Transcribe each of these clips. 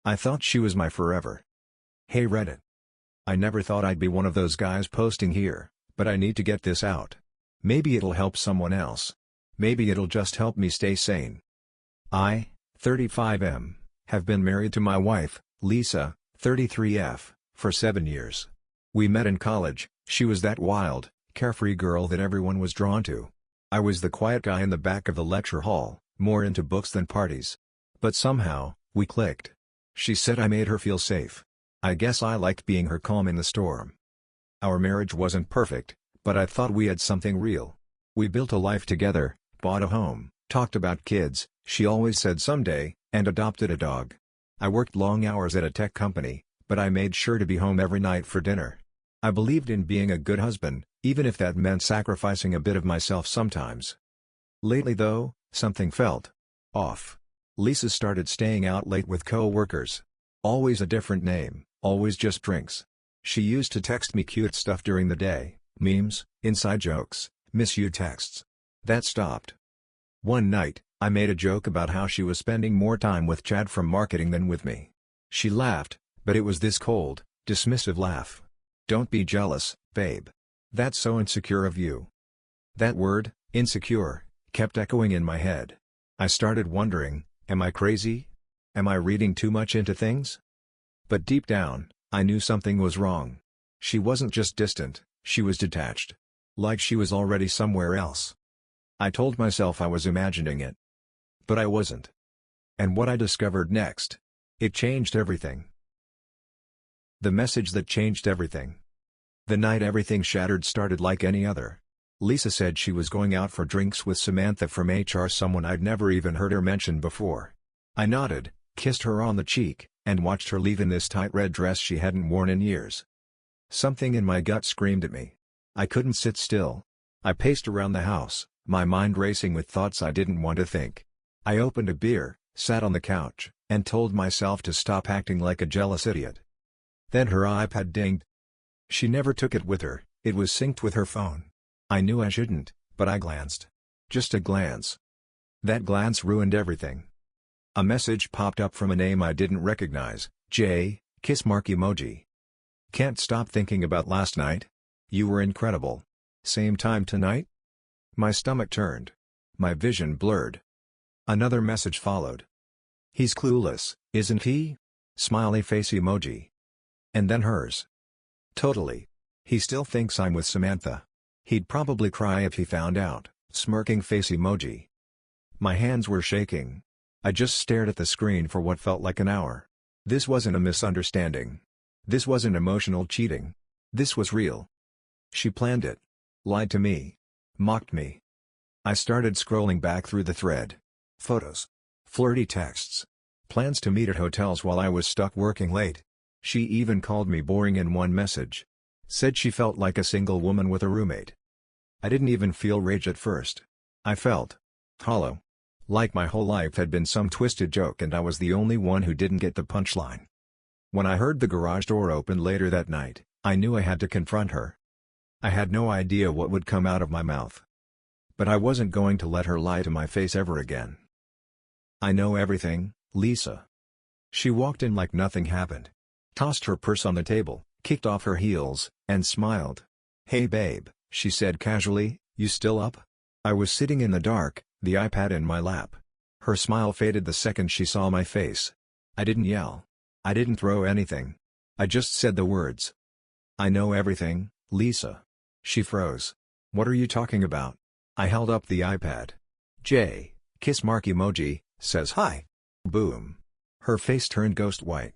I thought she was my forever. Hey Reddit. I never thought I'd be one of those guys posting here, but I need to get this out. Maybe it'll help someone else. Maybe it'll just help me stay sane. I, 35M, have been married to my wife, Lisa, 33F, for 7 years. We met in college. She was that wild, carefree girl that everyone was drawn to. I was the quiet guy in the back of the lecture hall, more into books than parties. But somehow, we clicked. She said I made her feel safe. I guess I liked being her calm in the storm. Our marriage wasn't perfect, but I thought we had something real. We built a life together, bought a home, talked about kids, she always said someday, and adopted a dog. I worked long hours at a tech company, but I made sure to be home every night for dinner. I believed in being a good husband, even if that meant sacrificing a bit of myself sometimes. Lately though, something felt off. Lisa started staying out late with co-workers. Always a different name, always just drinks. She used to text me cute stuff during the day, memes, inside jokes, miss you texts. That stopped. One night, I made a joke about how she was spending more time with Chad from marketing than with me. She laughed, but it was this cold, dismissive laugh. Don't be jealous, babe. That's so insecure of you. That word, insecure, kept echoing in my head. I started wondering, am I crazy? Am I reading too much into things? But deep down, I knew something was wrong. She wasn't just distant, she was detached. Like she was already somewhere else. I told myself I was imagining it. But I wasn't. And what I discovered next, it changed everything. The message that changed everything. The night everything shattered started like any other. Lisa said she was going out for drinks with Samantha from HR, someone I'd never even heard her mention before. I nodded, kissed her on the cheek, and watched her leave in this tight red dress she hadn't worn in years. Something in my gut screamed at me. I couldn't sit still. I paced around the house, my mind racing with thoughts I didn't want to think. I opened a beer, sat on the couch, and told myself to stop acting like a jealous idiot. Then her iPad dinged. She never took it with her, it was synced with her phone. I knew I shouldn't, but I glanced. Just a glance. That glance ruined everything. A message popped up from a name I didn't recognize, J, kiss mark emoji. Can't stop thinking about last night. You were incredible. Same time tonight? My stomach turned. My vision blurred. Another message followed. He's clueless, isn't he? Smiley face emoji. And then hers. Totally. He still thinks I'm with Samantha. He'd probably cry if he found out, smirking face emoji. My hands were shaking. I just stared at the screen for what felt like an hour. This wasn't a misunderstanding. This wasn't emotional cheating. This was real. She planned it. Lied to me. Mocked me. I started scrolling back through the thread. Photos. Flirty texts. Plans to meet at hotels while I was stuck working late. She even called me boring in one message. Said she felt like a single woman with a roommate. I didn't even feel rage at first. I felt hollow. Like my whole life had been some twisted joke and I was the only one who didn't get the punchline. When I heard the garage door open later that night, I knew I had to confront her. I had no idea what would come out of my mouth. But I wasn't going to let her lie to my face ever again. I know everything, Lisa. She walked in like nothing happened. Tossed her purse on the table, kicked off her heels, and smiled. Hey babe, she said casually, you still up? I was sitting in the dark, the iPad in my lap. Her smile faded the second she saw my face. I didn't yell. I didn't throw anything. I just said the words. I know everything, Lisa. She froze. What are you talking about? I held up the iPad. J, kiss mark emoji, says hi. Boom. Her face turned ghost white.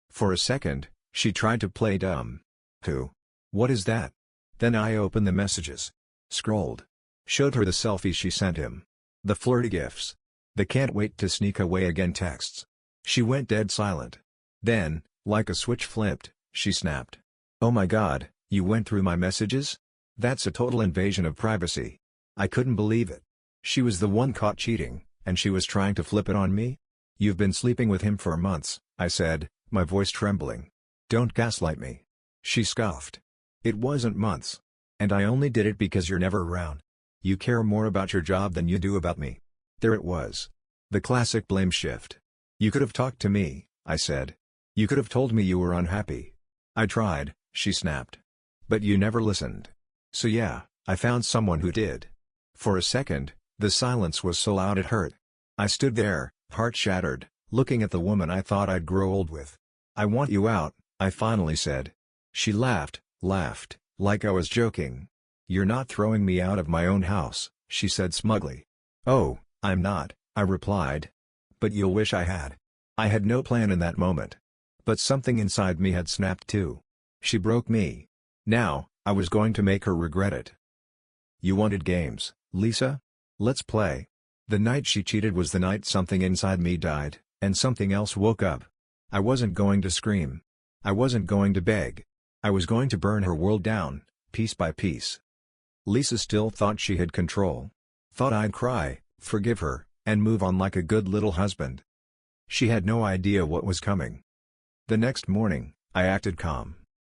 For a second, she tried to play dumb. Who? What is that? Then I opened the messages. Scrolled. Showed her the selfies she sent him. The flirty gifs. The can't wait to sneak away again texts. She went dead silent. Then, like a switch flipped, she snapped. Oh my god, you went through my messages? That's a total invasion of privacy. I couldn't believe it. She was the one caught cheating, and she was trying to flip it on me? You've been sleeping with him for months, I said, my voice trembling. Don't gaslight me. She scoffed. It wasn't months. And I only did it because you're never around. You care more about your job than you do about me. There it was. The classic blame shift. You could have talked to me, I said. "You could have told me you were unhappy." "I tried," she snapped. "But you never listened. So yeah, I found someone who did." For a second, the silence was so loud it hurt. I stood there, heart shattered, looking at the woman I thought I'd grow old with. "I want you out," I finally said. She laughed, like I was joking. "You're not throwing me out of my own house," she said smugly. "Oh, I'm not," I replied. "But you'll wish I had." I had no plan in that moment. But something inside me had snapped too. She broke me. Now, I was going to make her regret it. "You wanted games, Lisa? Let's play." The night she cheated was the night something inside me died, and something else woke up. I wasn't going to scream. I wasn't going to beg. I was going to burn her world down, piece by piece. Lisa still thought she had control. Thought I'd cry, forgive her, and move on like a good little husband. She had no idea what was coming. The next morning, I acted calm.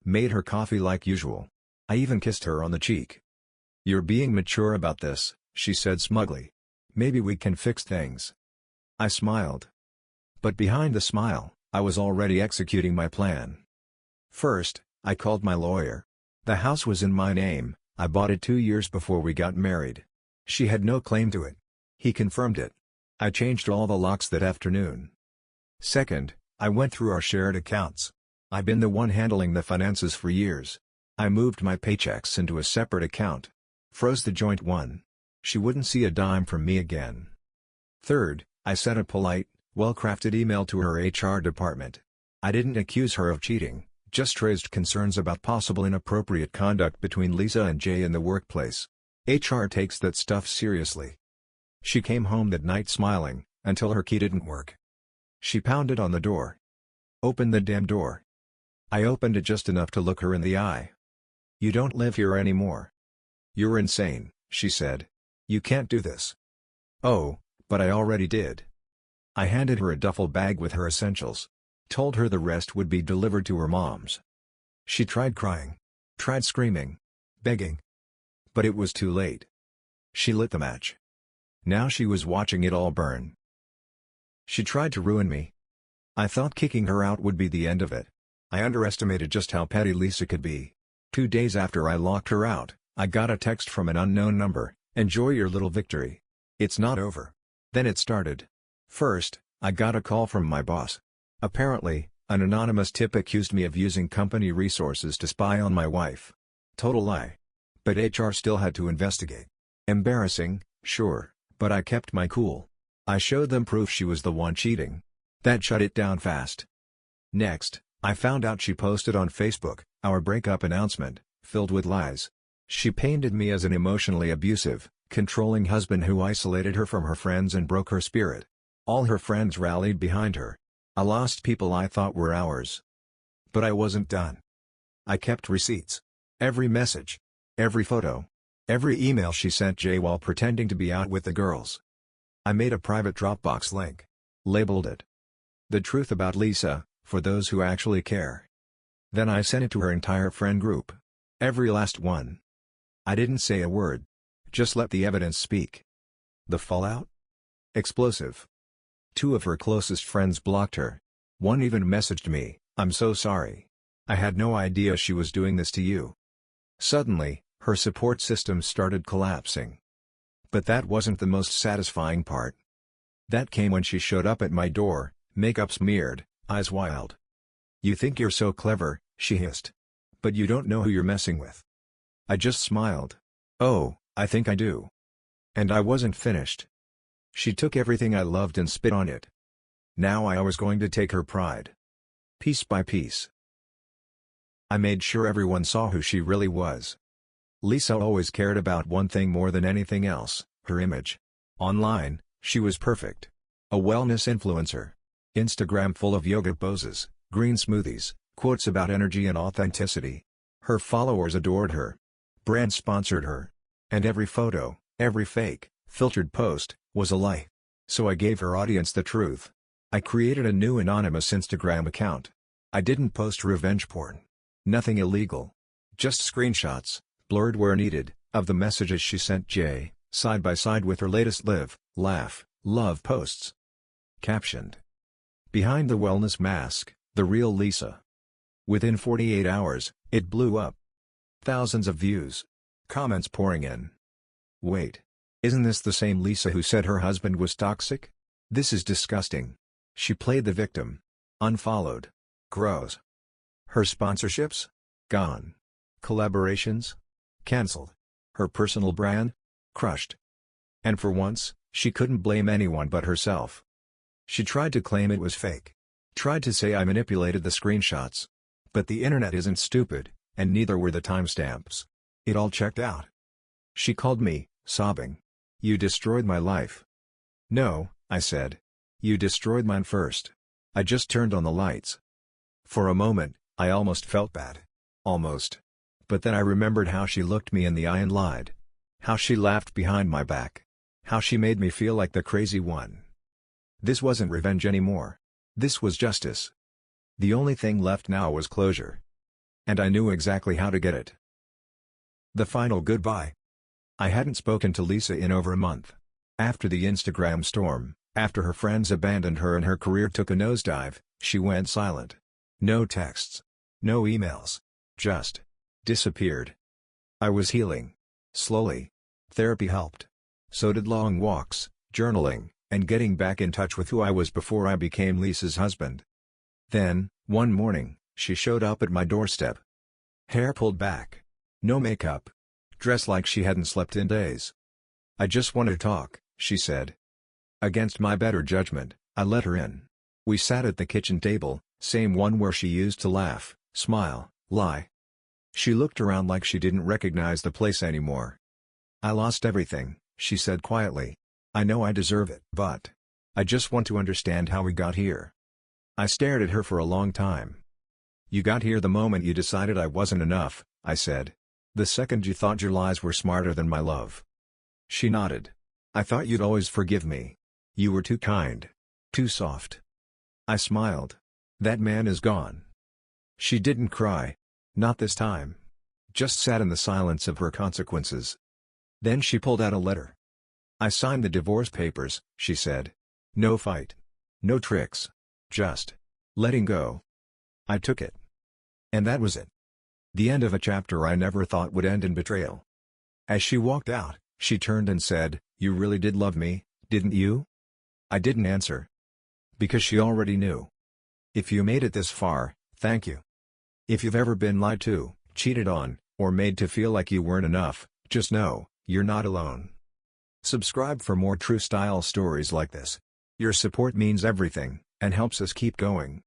Made her coffee like usual. I even kissed her on the cheek. "You're being mature about this," she said smugly. "Maybe we can fix things." I smiled. But behind the smile, I was already executing my plan. First, I called my lawyer. The house was in my name, I bought it 2 years before we got married. She had no claim to it. He confirmed it. I changed all the locks that afternoon. Second, I went through our shared accounts. I've been the one handling the finances for years. I moved my paychecks into a separate account. Froze the joint one. She wouldn't see a dime from me again. Third, I sent a polite, well-crafted email to her HR department. I didn't accuse her of cheating, just raised concerns about possible inappropriate conduct between Lisa and Jay in the workplace. HR takes that stuff seriously. She came home that night smiling, until her key didn't work. She pounded on the door. "Open the damn door." I opened it just enough to look her in the eye. "You don't live here anymore." "You're insane," she said. "You can't do this." "Oh, but I already did." I handed her a duffel bag with her essentials. Told her the rest would be delivered to her mom's. She tried crying. Tried screaming. Begging. But it was too late. She lit the match. Now she was watching it all burn. She tried to ruin me. I thought kicking her out would be the end of it. I underestimated just how petty Lisa could be. 2 days after I locked her out, I got a text from an unknown number, "Enjoy your little victory. It's not over." Then it started. First, I got a call from my boss. Apparently, an anonymous tip accused me of using company resources to spy on my wife. Total lie. But HR still had to investigate. Embarrassing, sure, but I kept my cool. I showed them proof she was the one cheating. That shut it down fast. Next, I found out she posted on Facebook, our breakup announcement, filled with lies. She painted me as an emotionally abusive, controlling husband who isolated her from her friends and broke her spirit. All her friends rallied behind her. I lost people I thought were ours. But I wasn't done. I kept receipts. Every message. Every photo. Every email she sent Jay while pretending to be out with the girls. I made a private Dropbox link. Labeled it "The Truth About Lisa, for those who actually care." Then I sent it to her entire friend group. Every last one. I didn't say a word. Just let the evidence speak. The fallout? Explosive. 2 of her closest friends blocked her. One even messaged me, "I'm so sorry. I had no idea she was doing this to you." Suddenly, her support system started collapsing. But that wasn't the most satisfying part. That came when she showed up at my door, makeup smeared, eyes wild. "You think you're so clever," she hissed. "But you don't know who you're messing with." I just smiled. "Oh, I think I do." And I wasn't finished. She took everything I loved and spit on it. Now I was going to take her pride. Piece by piece. I made sure everyone saw who she really was. Lisa always cared about one thing more than anything else, her image. Online, she was perfect. A wellness influencer. Instagram full of yoga poses, green smoothies, quotes about energy and authenticity. Her followers adored her. Brands sponsored her. And every photo, every fake, filtered post, was a lie. So I gave her audience the truth. I created a new anonymous Instagram account. I didn't post revenge porn. Nothing illegal. Just screenshots, blurred where needed, of the messages she sent Jay, side by side with her latest live, laugh, love posts. Captioned. Behind the wellness mask, the real Lisa. Within 48 hours, it blew up. Thousands of views. Comments pouring in. Wait. Isn't this the same Lisa who said her husband was toxic? This is disgusting. She played the victim. Unfollowed. Gross. Her sponsorships? Gone. Collaborations? Cancelled. Her personal brand? Crushed. And for once, she couldn't blame anyone but herself. She tried to claim it was fake. Tried to say I manipulated the screenshots. But the internet isn't stupid, and neither were the timestamps. It all checked out. She called me, sobbing. You destroyed my life. No, I said. You destroyed mine first. I just turned on the lights. For a moment, I almost felt bad. Almost. But then I remembered how she looked me in the eye and lied. How she laughed behind my back. How she made me feel like the crazy one. This wasn't revenge anymore. This was justice. The only thing left now was closure. And I knew exactly how to get it. The final goodbye. I hadn't spoken to Lisa in over a month. After the Instagram storm, after her friends abandoned her and her career took a nosedive, she went silent. No texts. No emails. Just disappeared. I was healing. Slowly. Therapy helped. So did long walks, journaling, and getting back in touch with who I was before I became Lisa's husband. Then, one morning, she showed up at my doorstep. Hair pulled back. No makeup. Dressed like she hadn't slept in days. I just want to talk, she said. Against my better judgment, I let her in. We sat at the kitchen table, same one where she used to laugh, smile, lie. She looked around like she didn't recognize the place anymore. I lost everything, she said quietly. I know I deserve it, but I just want to understand how we got here. I stared at her for a long time. You got here the moment you decided I wasn't enough, I said. The second you thought your lies were smarter than my love. She nodded. I thought you'd always forgive me. You were too kind. Too soft. I smiled. That man is gone. She didn't cry. Not this time. Just sat in the silence of her consequences. Then she pulled out a letter. I signed the divorce papers, she said. No fight. No tricks. Just letting go. I took it. And that was it. The end of a chapter I never thought would end in betrayal. As she walked out, she turned and said, "You really did love me, didn't you?" I didn't answer. Because she already knew. If you made it this far, thank you. If you've ever been lied to, cheated on, or made to feel like you weren't enough, just know, you're not alone. Subscribe for more true style stories like this. Your support means everything, and helps us keep going.